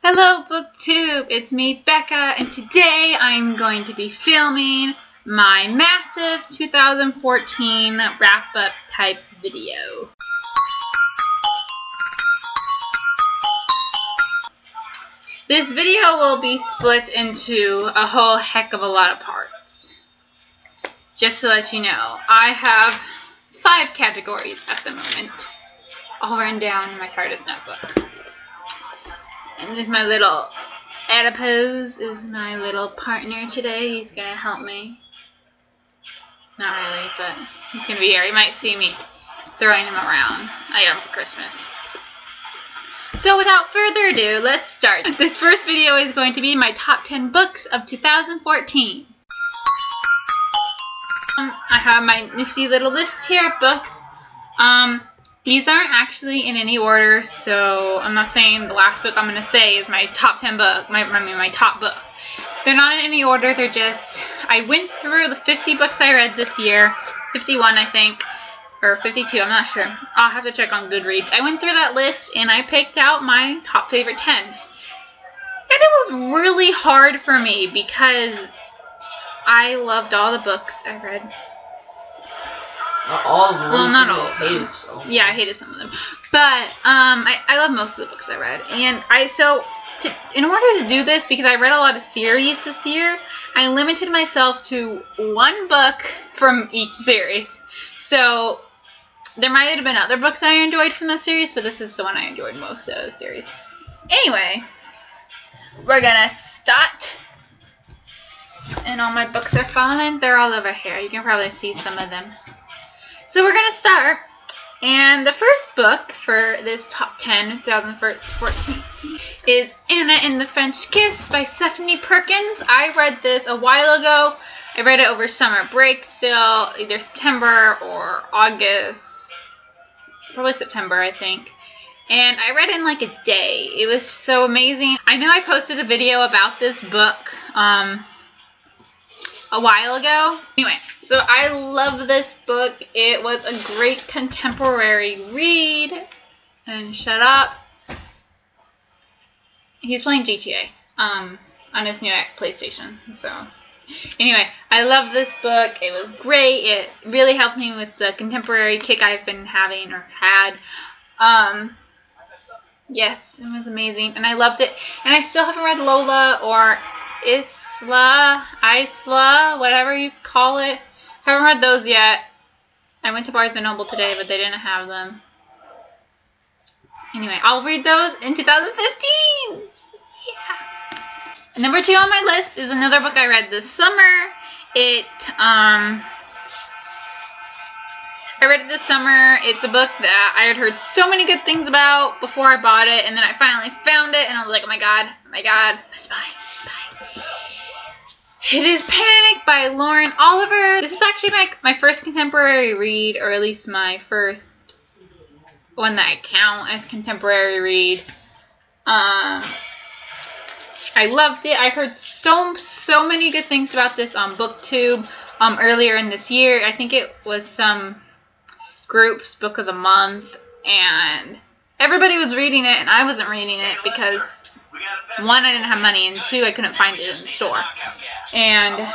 Hello BookTube, it's me Becca, and today I'm going to be filming my massive 2014 wrap-up type video. This video will be split into a whole heck of a lot of parts. Just to let you know, I have 5 categories at the moment, all written down in my TARDIS notebook. And this is my little adipose, is my little partner today. He's going to help me. Not really, but he's going to be here. You might see me throwing him around. I got him for Christmas. So without further ado, let's start. This first video is going to be my top 10 books of 2014. I have my nifty little list here of books. These aren't actually in any order, so I'm not saying the last book I'm going to say is my top 10 book, my top book. They're not in any order, they're just, I went through the 50 books I read this year, 51 I think, or 52, I'm not sure. I'll have to check on Goodreads. I went through that list and I picked out my top favorite 10. And it was really hard for me because I loved all the books I read. Not all of them. Well, not all of them. Hated some. Yeah, I hated some of them. But I love most of the books I read. And in order to do this, because I read a lot of series this year, I limited myself to one book from each series. So there might have been other books I enjoyed from the series, but this is the one I enjoyed most out of the series. Anyway, we're gonna start. And all my books are falling. They're all over here. You can probably see some of them. So we're going to start, and the first book for this top 10 2014 is Anna and the French Kiss by Stephanie Perkins. I read this a while ago. I read it over summer break still, either September or August, probably September I think. And I read it in like a day. It was so amazing. I know I posted a video about this book a while ago. Anyway, so I love this book. It was a great contemporary read. And shut up. He's playing GTA on his new PlayStation. So anyway, I love this book. It was great. It really helped me with the contemporary kick I've been having or had. Yes, it was amazing. And I loved it. And I still haven't read Lola or Isla, whatever you call it. Haven't read those yet. I went to Barnes & Noble today, but they didn't have them. Anyway, I'll read those in 2015! Yeah! Number 2 on my list is another book I read this summer. I read it this summer. It's a book that I had heard so many good things about before I bought it, and then I finally found it, and I was like, oh my god, I spy. It is Panic by Lauren Oliver. This is actually my first contemporary read, or at least my first one that I count as contemporary read. I loved it. I heard so many good things about this on BookTube earlier in this year. I think it was some group's book of the month, and everybody was reading it, and I wasn't reading it because 1, I didn't have money, and 2, I couldn't find it in the store. And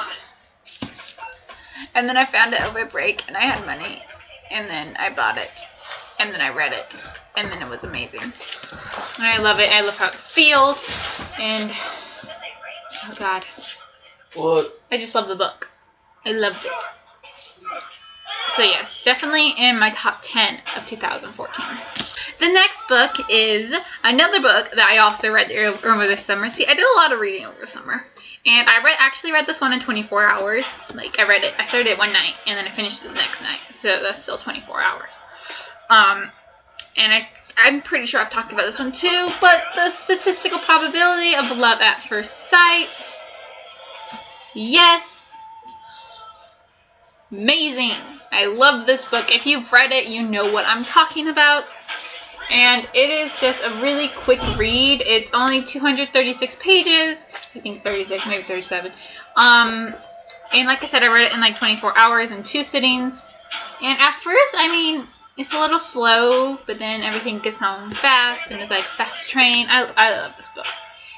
then I found it over break, and I had money, and then I bought it, and then I read it, and then it was amazing. And I love it. I love how it feels, and oh god. What? I just love the book. I loved it. So yes, definitely in my top 10 of 2014. The next book is another book that I also read over the summer. See, I did a lot of reading over the summer. And I actually read this one in 24 hours. Like, I started it one night, and then I finished it the next night. So that's still 24 hours. And I'm pretty sure I've talked about this one too, but The Statistical Probability of Love at First Sight. Yes. Amazing. I love this book. If you've read it, you know what I'm talking about. And it is just a really quick read. It's only 236 pages. I think 36, maybe 37. And like I said, I read it in like 24 hours in 2 sittings. And at first, I mean, it's a little slow, but then everything gets on fast, and it's like fast train. I love this book.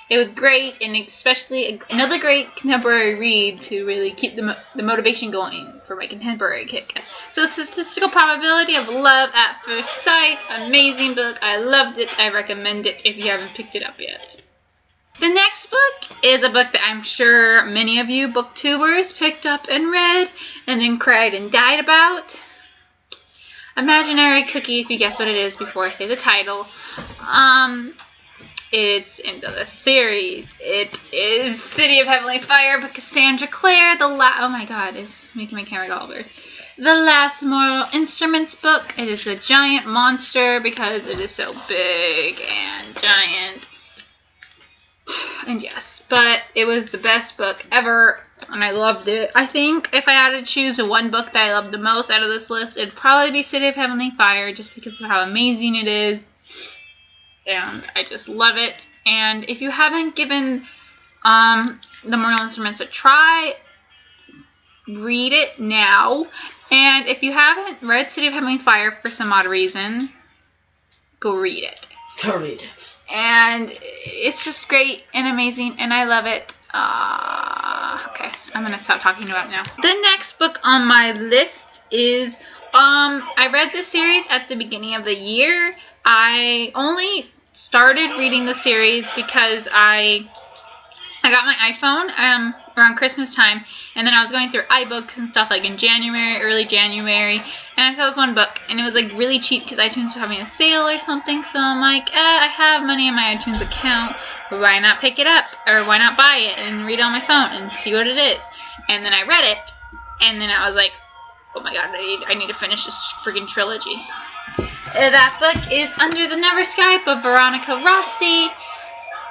It was great, and especially another great contemporary read to really keep the motivation going for my contemporary kick. So, Statistical Probability of Love at First Sight, amazing book. I loved it. I recommend it if you haven't picked it up yet. The next book is a book that I'm sure many of you booktubers picked up and read and then cried and died about. Imaginary Cookie, if you guess what it is before I say the title. It's in the series. It is City of Heavenly Fire by Cassandra Clare. Oh my god, it's making my camera go all weird. The Last Mortal Instruments book. It is a giant monster because it is so big and giant. And yes, but it was the best book ever, and I loved it. I think if I had to choose one book that I loved the most out of this list, it'd probably be City of Heavenly Fire, just because of how amazing it is. And I just love it. And if you haven't given The Mortal Instruments a try, read it now. And if you haven't read City of Heavenly Fire for some odd reason, go read it. Go read it. And it's just great and amazing, and I love it. Okay, I'm going to stop talking about it now. The next book on my list is, I read this series at the beginning of the year. I only started reading the series because I got my iPhone around Christmas time, and then I was going through iBooks and stuff like in January, early January, and I saw this one book, and it was like really cheap because iTunes was having a sale or something, so I'm like, I have money in my iTunes account, but why not pick it up, or why not buy it and read it on my phone and see what it is? And then I read it, and then I was like, oh my god, I need to finish this freaking trilogy. That book is Under the Never Sky by Veronica Rossi.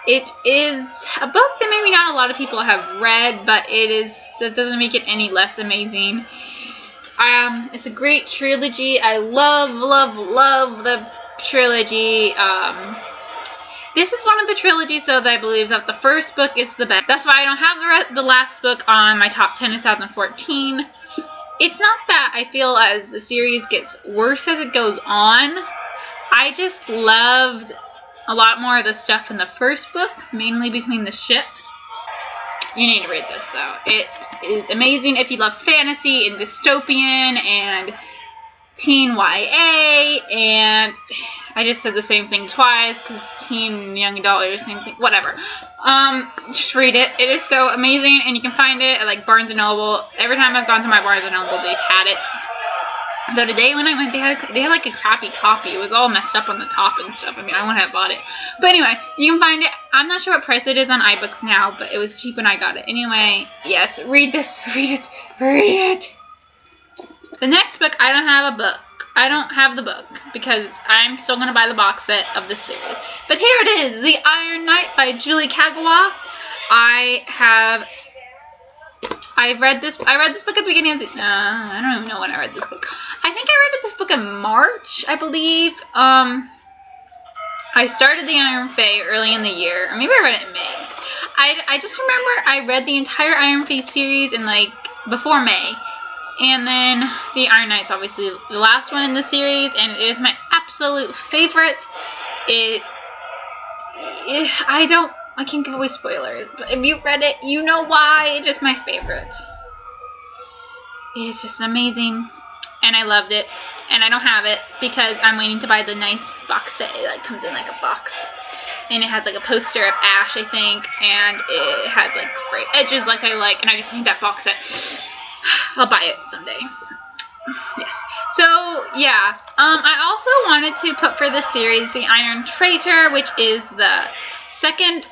It is a book that maybe not a lot of people have read, but it doesn't make it any less amazing. It's a great trilogy. I love the trilogy. This is one of the trilogies, so that I believe that the first book is the best. That's why I don't have the last book on my top 10 of 2014. It's not that I feel as the series gets worse as it goes on. I just loved a lot more of the stuff in the first book, mainly between the ship. You need to read this, though. It is amazing if you love fantasy and dystopian and teen YA, and I just said the same thing twice because teen and young adult are the same thing. Whatever. Just read it. It is so amazing, and you can find it at like Barnes & Noble. Every time I've gone to my Barnes & Noble, they've had it. Though today when I went, they had like a crappy copy. It was all messed up on the top and stuff. I mean, I wouldn't have bought it. But anyway, you can find it. I'm not sure what price it is on iBooks now, but it was cheap when I got it. Anyway, yes, read this. Read it. Read it. The next book, I don't have a book. I don't have the book because I'm still going to buy the box set of this series. But here it is, The Iron Knight by Julie Kagawa. I read this book at the beginning of the, I don't even know when I read this book. I think I read this book in March, I believe. I started the Iron Fey early in the year, or maybe I read it in May. I just remember I read the entire Iron Fey series in like, before May. And then the Iron Knight's obviously the last one in the series, and it is my absolute favorite. I can't give away spoilers, but if you read it, you know why. It's just my favorite. It's just amazing, and I loved it. And I don't have it because I'm waiting to buy the nice box set that comes in like a box. And it has like a poster of Ash, I think, and it has like bright edges like I like, and I just need that box set. I'll buy it someday. Yes. So, yeah. I also wanted to put for this series The Iron Traitor, which is the second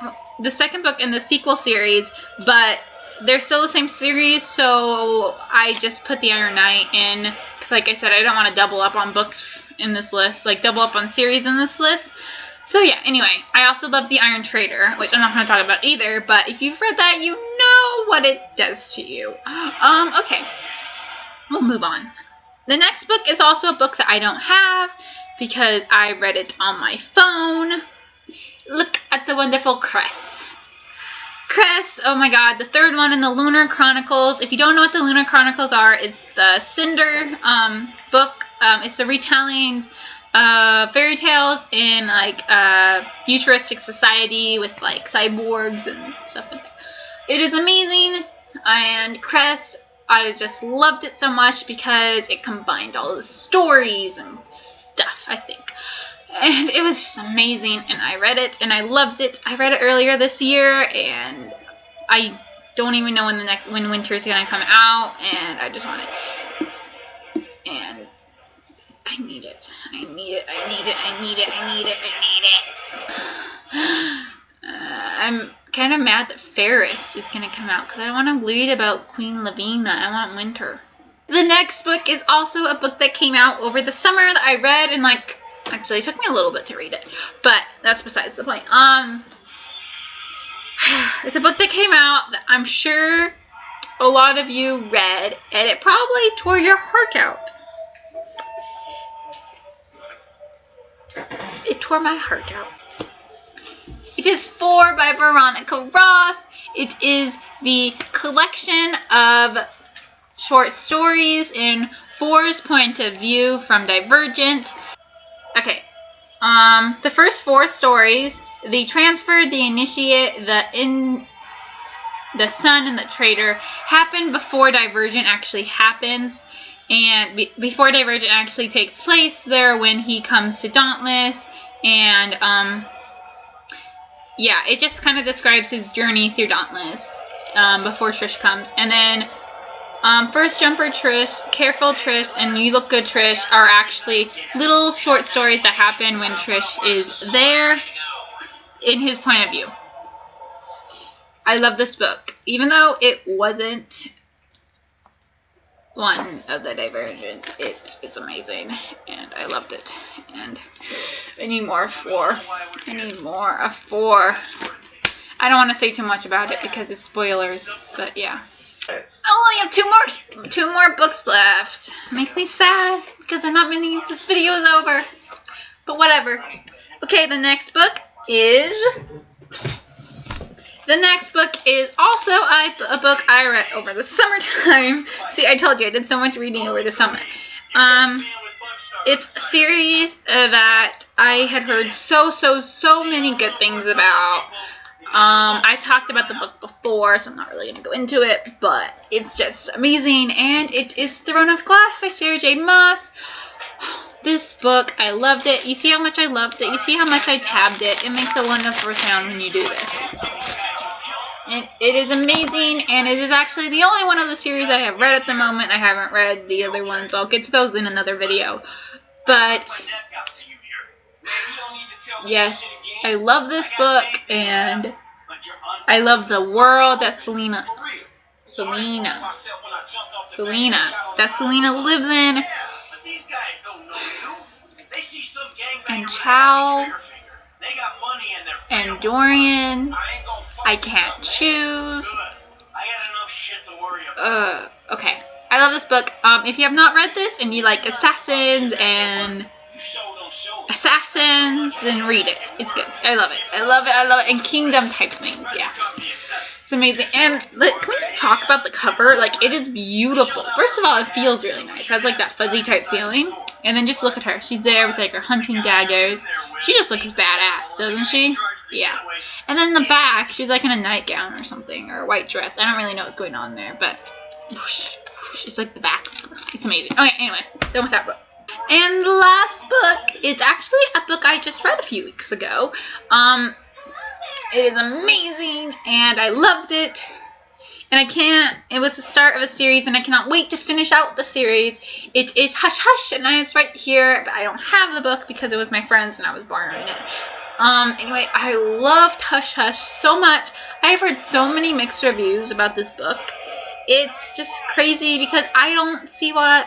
book in the sequel series, but they're still the same series, so I just put The Iron Knight in. Like I said, I don't want to double up on books in this list, like double up on series in this list. So yeah, anyway, I also love The Iron Traitor, which I'm not going to talk about either, but if you've read that, you know what it does to you. Okay, we'll move on. The next book is also a book that I don't have because I read it on my phone. Look at the wonderful Cress. Cress, oh my god, the third one in the Lunar Chronicles. If you don't know what the Lunar Chronicles are, it's the Cinder book. It's the retelling fairy tales in like a futuristic society with like cyborgs and stuff like that. It is amazing, and Cress, I just loved it so much because it combined all the stories and stuff, I think. And it was just amazing, and I read it, and I loved it. I read it earlier this year, and I don't even know when winter is gonna come out, and I just want it. And I need it. I need it. I need it. I need it. I need it. I need it. I'm kind of mad that Ferris is gonna come out because I want to read about Queen Lavinia. I want winter. The next book is also a book that came out over the summer that I read, and like, actually it took me a little bit to read it, but that's besides the point. It's a book that came out that I'm sure a lot of you read, and it probably tore your heart out. It tore my heart out. It is 4 by Veronica Roth. It is the collection of short stories in 4's point of view from Divergent. Okay, the first 4 stories, The Transfer, The Initiate, The Sun, and The Traitor, happen before Divergent actually happens. And before Divergent actually takes place, there when he comes to Dauntless, and yeah, it just kind of describes his journey through Dauntless before Trish comes. And then First Jumper Trish, Careful Trish, and You Look Good Trish are actually little short stories that happen when Trish is there in his point of view. I love this book, even though it wasn't one of the Divergent. It's amazing, and I loved it. And I need more of 4. I need more of 4. I don't want to say too much about it because it's spoilers, but yeah. I only have 2 more books left. It makes me sad because I'm not meaning this video is over. But whatever. Okay, the next book is also a book I read over the summertime. See, I told you I did so much reading over the summer. It's a series that I had heard so many good things about. I talked about the book before, so I'm not really going to go into it, but it's just amazing, and it is Throne of Glass by Sarah J. Maas. This book, I loved it. You see how much I loved it? You see how much I tabbed it? It makes a wonderful sound when you do this. And it is amazing, and it is actually the only one of the series I have read at the moment. I haven't read the other ones. I'll get to those in another video. But yes, I love this book, and I love the world that Selena lives in, and Chow, and Dorian. I can't choose. Okay. I love this book. If you have not read this and you like assassins, then read it. It's good. I love it. I love it. And kingdom type things. Yeah. It's amazing. And can we just talk about the cover? Like, it is beautiful. First of all, it feels really nice. It has like that fuzzy type feeling. And then just look at her. She's there with like her hunting daggers. She just looks badass, doesn't she? Yeah. And then the back, she's like in a nightgown or something, or a white dress. I don't really know what's going on there, but whoosh, whoosh, it's like the back. It's amazing. Okay, anyway, done with that book. And the last book is actually a book I just read a few weeks ago. It is amazing, and I loved it. And it was the start of a series, and I cannot wait to finish out the series. It is Hush Hush, and it's right here, but I don't have the book because it was my friend's and I was borrowing it. Anyway, I loved Hush Hush so much. I've heard so many mixed reviews about this book. It's just crazy because I don't see I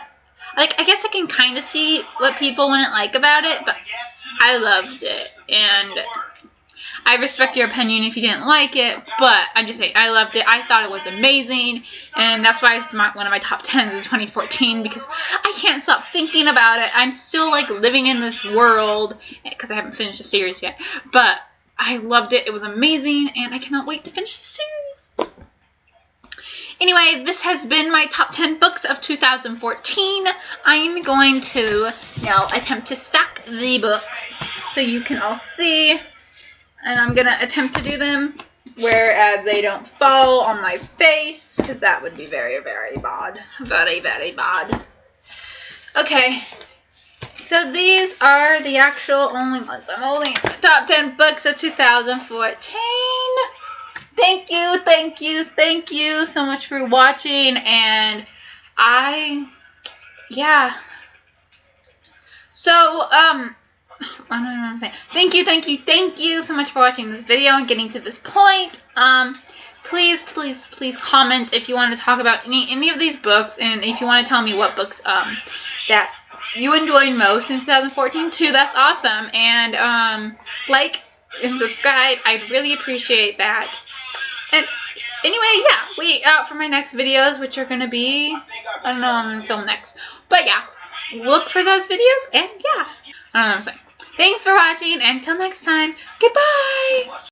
guess I can kind of see what people wouldn't like about it, but I loved it, and I respect your opinion if you didn't like it, but I'm just saying, I loved it. I thought it was amazing, and that's why it's one of my top 10s of 2014, because I can't stop thinking about it. I'm still, like, living in this world, because I haven't finished the series yet, but I loved it. It was amazing, and I cannot wait to finish the series. Anyway, this has been my top 10 books of 2014. I'm going to now attempt to stack the books so you can all see. And I'm going to attempt to do them whereas they don't fall on my face, because that would be very, very bad. Very, very bad. Okay. So these are the actual only ones I'm holding. The top 10 books of 2014. Thank you so much for watching, and yeah. So, I don't know what I'm saying. Thank you so much for watching this video and getting to this point. Please comment if you want to talk about any of these books, and if you want to tell me what books, that you enjoyed most in 2014 too. That's awesome. And, like and subscribe. I'd really appreciate that. And anyway, yeah, wait out for my next videos, which are going to be, I don't know what I'm going to film next. But yeah, look for those videos, and yeah, I don't know what I'm saying. Thanks for watching, and until next time, goodbye!